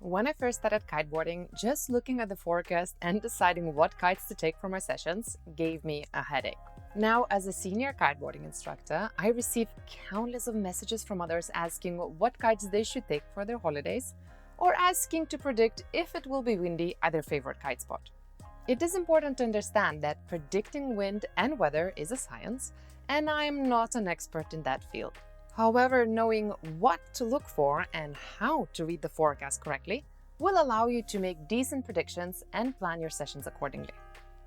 When I first started kiteboarding, just looking at the forecast and deciding what kites to take for my sessions gave me a headache. Now, as a senior kiteboarding instructor, I receive countless of messages from others asking what kites they should take for their holidays, or asking to predict if it will be windy at their favorite kite spot. It is important to understand that predicting wind and weather is a science, and I am not an expert in that field. However, knowing what to look for and how to read the forecast correctly will allow you to make decent predictions and plan your sessions accordingly.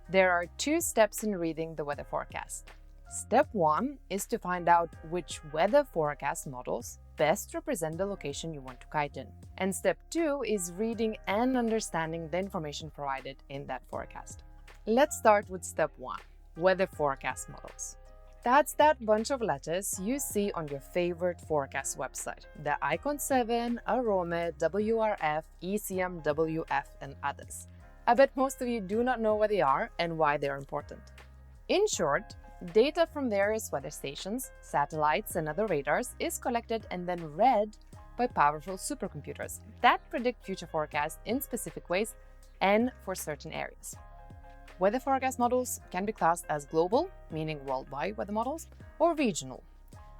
There are 2 steps in reading the weather forecast. Step 1 is to find out which weather forecast models best represent the location you want to kite in. And step 2 is reading and understanding the information provided in that forecast. Let's start with step 1, weather forecast models. That's that bunch of letters you see on your favorite forecast website, the Icon 7, Arome, WRF, ECMWF, and others. I bet most of you do not know what they are and why they're important. In short, data from various weather stations, satellites, and other radars is collected and then read by powerful supercomputers that predict future forecasts in specific ways and for certain areas. Weather forecast models can be classed as global, meaning worldwide weather models, or regional.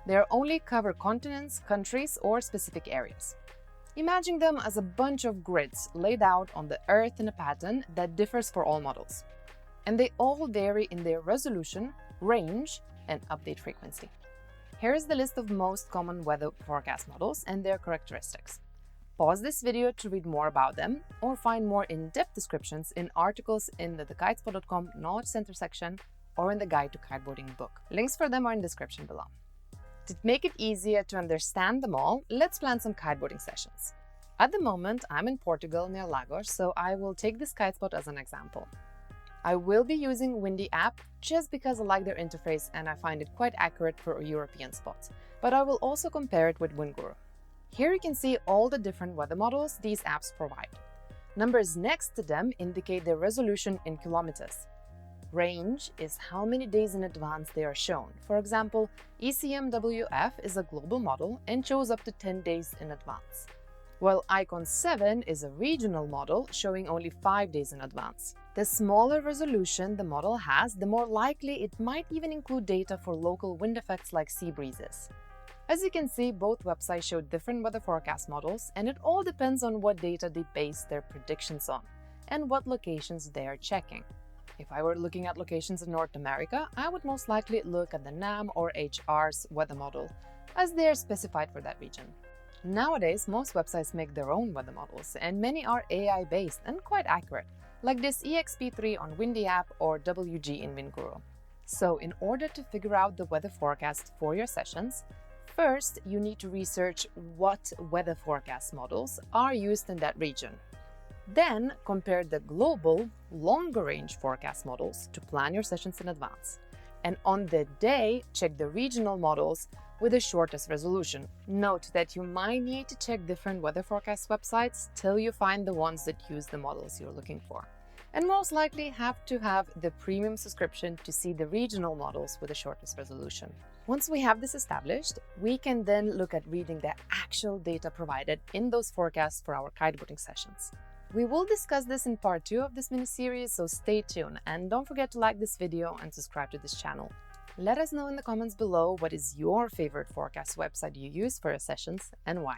They only cover continents, countries, or specific areas. Imagine them as a bunch of grids laid out on the Earth in a pattern that differs for all models. And they all vary in their resolution, range, and update frequency. Here is the list of most common weather forecast models and their characteristics. Pause this video to read more about them, or find more in-depth descriptions in articles in the thekitespot.com Knowledge Center section or in the Guide to Kiteboarding book. Links for them are in the description below. To make it easier to understand them all, let's plan some kiteboarding sessions. At the moment, I'm in Portugal near Lagos, so I will take this kite spot as an example. I will be using Windy app just because I like their interface and I find it quite accurate for European spots, but I will also compare it with WindGuru. Here you can see all the different weather models these apps provide. Numbers next to them indicate their resolution in kilometers. Range is how many days in advance they are shown. For example, ECMWF is a global model and shows up to 10 days in advance, while Icon 7 is a regional model showing only 5 days in advance. The smaller resolution the model has, the more likely it might even include data for local wind effects like sea breezes. As you can see, both websites show different weather forecast models, and it all depends on what data they base their predictions on and what locations they are checking. If I were looking at locations in North America, I would most likely look at the NAM or HR's weather model, as they are specified for that region. Nowadays, most websites make their own weather models, and many are AI-based and quite accurate, like this EXP3 on Windy app or WG in WindGuru. So, in order to figure out the weather forecast for your sessions, first, you need to research what weather forecast models are used in that region. Then, compare the global, longer-range forecast models to plan your sessions in advance. And on the day, check the regional models with the shortest resolution. Note that you might need to check different weather forecast websites till you find the ones that use the models you're looking for. And most likely have to have the premium subscription to see the regional models with the shortest resolution. Once we have this established, we can then look at reading the actual data provided in those forecasts for our kiteboarding sessions. We will discuss this in part 2 of this mini-series, so stay tuned and don't forget to like this video and subscribe to this channel. Let us know in the comments below what is your favorite forecast website you use for your sessions and why.